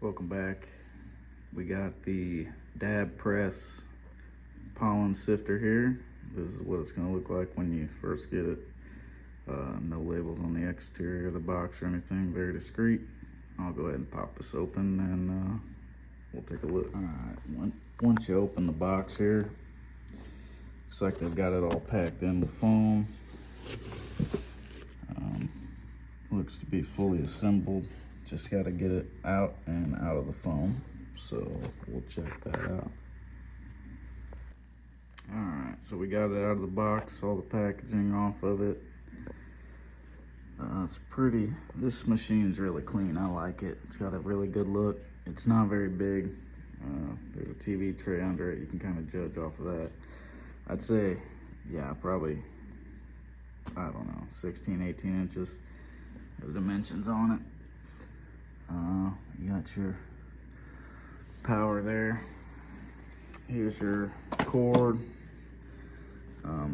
Welcome back. We got the DabPress pollen sifter here. This is what it's going to look like when you first get it. No labels on the exterior of the box or anything, very discreet. I'll go ahead and pop this open and we'll take a look. Alright, once you open the box here, looks like they've got it all packed in with foam. Looks to be fully assembled. Just got to get it out and out of the foam, so we'll check that out. Alright, so we got it out of the box, all the packaging off of it. It's pretty, this machine's really clean. I like it. It's got a really good look. It's not very big. There's a TV tray under it. You can kind of judge off of that. I'd say, yeah, probably, I don't know, 16, 18 inches. The dimensions on it. You got your power there. Here's your cord.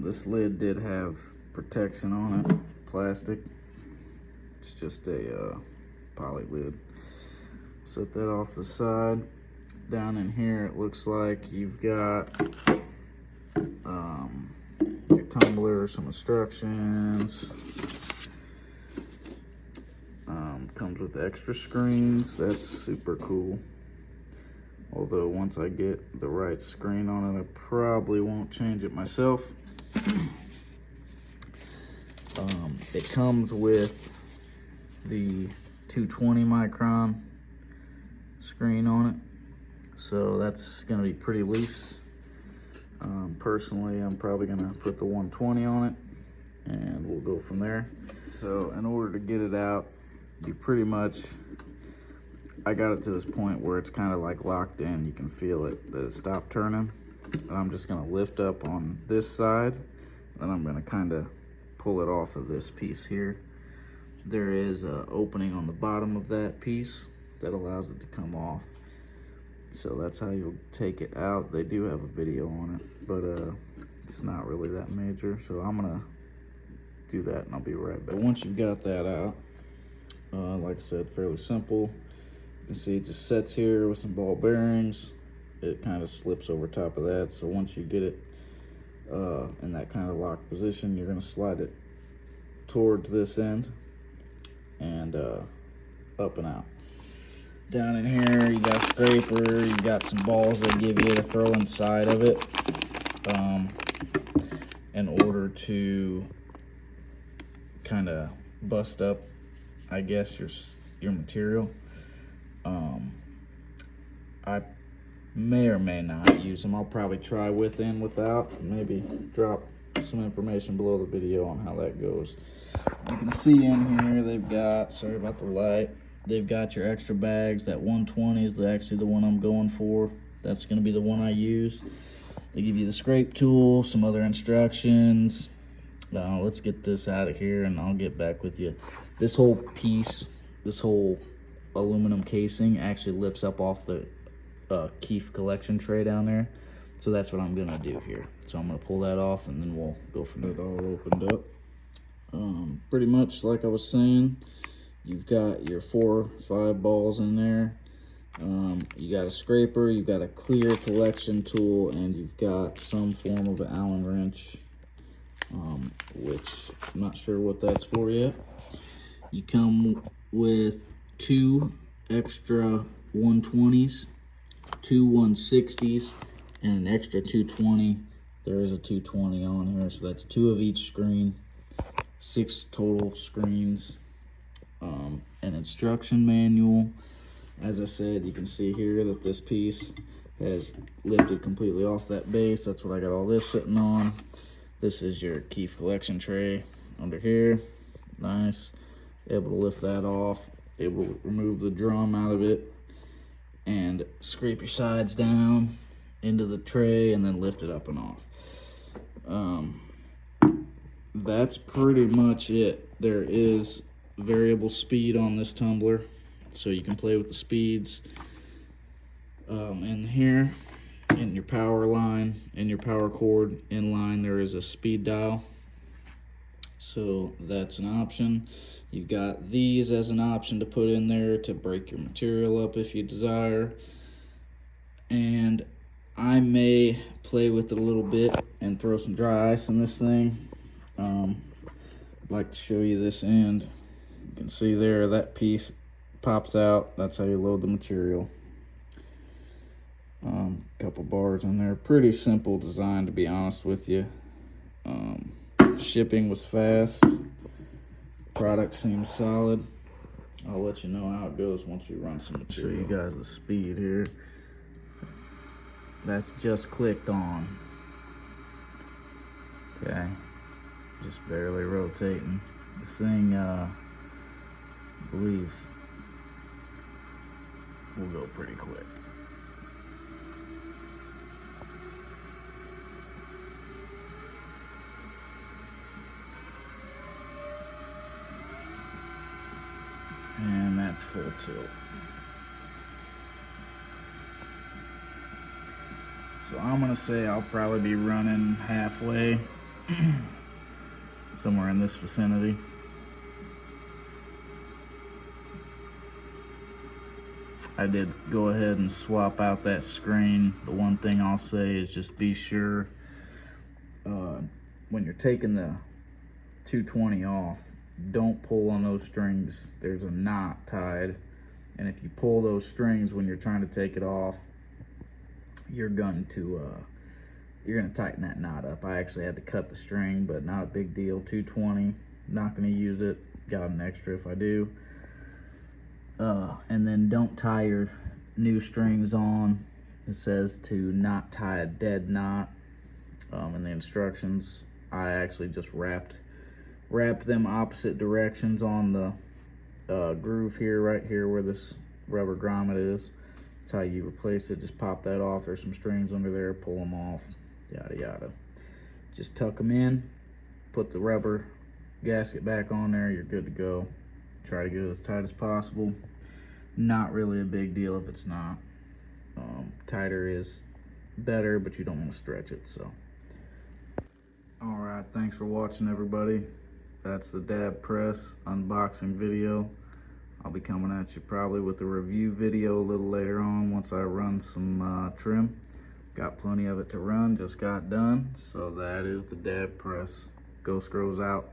This lid did have protection on it, plastic. It's just a poly lid. Set that off to the side. Down in here, it looks like you've got your tumbler, some instructions. Comes with extra screens. That's super cool. Although once I get the right screen on it, I probably won't change it myself. It comes with the 220 micron screen on it, so that's going to be pretty loose. Personally, I'm probably going to put the 120 on it, and we'll go from there. So in order to get it out, you pretty much, I got it to this point where it's kind of like locked in. You can feel it, that it stopped turning. And I'm just gonna lift up on this side, and I'm gonna kind of pull it off of this piece here. There is an opening on the bottom of that piece that allows it to come off. So that's how you'll take it out. They do have a video on it, but it's not really that major. So I'm gonna do that and I'll be right back. But once you've got that out, like I said, fairly simple. You can see it just sets here with some ball bearings. It kind of slips over top of that. So once you get it in that kind of locked position, you're gonna slide it towards this end and up and out. Down in here, you got a scraper, you got some balls they give you to throw inside of it in order to kind of bust up, I guess, your material. I may or may not use them. I'll probably try with and without. Maybe drop some information below the video on how that goes. You can see in here they've got, sorry about the light, they've got your extra bags. That 120 is actually the one I'm going for. That's going to be the one I use. They give you the scrape tool, some other instructions. Let's get this out of here and I'll get back with you. This whole piece, this whole aluminum casing actually lifts up off the Keef collection tray down there. So that's what I'm gonna do here. So I'm gonna pull that off and then we'll go from there. It all opened up. Pretty much like I was saying, you've got your 4 or 5 balls in there. You got a scraper, you've got a clear collection tool, and you've got some form of an Allen wrench, which I'm not sure what that's for yet. You come with 2 extra 120s, 2 160s, and an extra 220. There is a 220 on here, so that's 2 of each screen, 6 total screens, an instruction manual. As I said, you can see here that this piece has lifted completely off that base. That's what I got all this sitting on. This is your Keef collection tray under here. Nice. Able to lift that off. Able to remove the drum out of it and scrape your sides down into the tray and then lift it up and off. That's pretty much it. There is variable speed on this tumbler, so you can play with the speeds. In here, in your power line, in your power cord in line, there is a speed dial, so that's an option. You've got these as an option to put in there to break your material up if you desire. And I may play with it a little bit and throw some dry ice in this thing. I'd like to show you this end. You can see there, that piece pops out. That's how you load the material. Couple bars in there. Pretty simple design, to be honest with you. Shipping was fast. Product seems solid. I'll let you know how it goes once we run some material. Show you guys the speed here. That's just clicked on. Okay, just barely rotating. This thing, I believe, will go pretty quick. And that's full tilt. So I'm gonna say I'll probably be running halfway, somewhere in this vicinity. I did go ahead and swap out that screen. The one thing I'll say is just be sure when you're taking the 220 off, don't pull on those strings. There's a knot tied, and if you pull those strings when you're trying to take it off, you're going to tighten that knot up. I actually had to cut the string, but not a big deal. 220, not going to use it. Got an extra if I do. And then don't tie your new strings on. It says to not tie a dead knot in the instructions. I actually just wrapped them opposite directions on the groove here, right here where this rubber grommet is. That's how you replace it. Just pop that off. There's some strings under there, pull them off, yada yada. Just tuck them in, put the rubber gasket back on there, you're good to go. Try to get it as tight as possible. Not really a big deal if it's not. Tighter is better, but you don't want to stretch it. So all right, thanks for watching, everybody. That's the DabPress unboxing video. I'll be coming at you probably with a review video a little later on once I run some trim. Got plenty of it to run, just got done. So that is the DabPress. Ghost Grows out.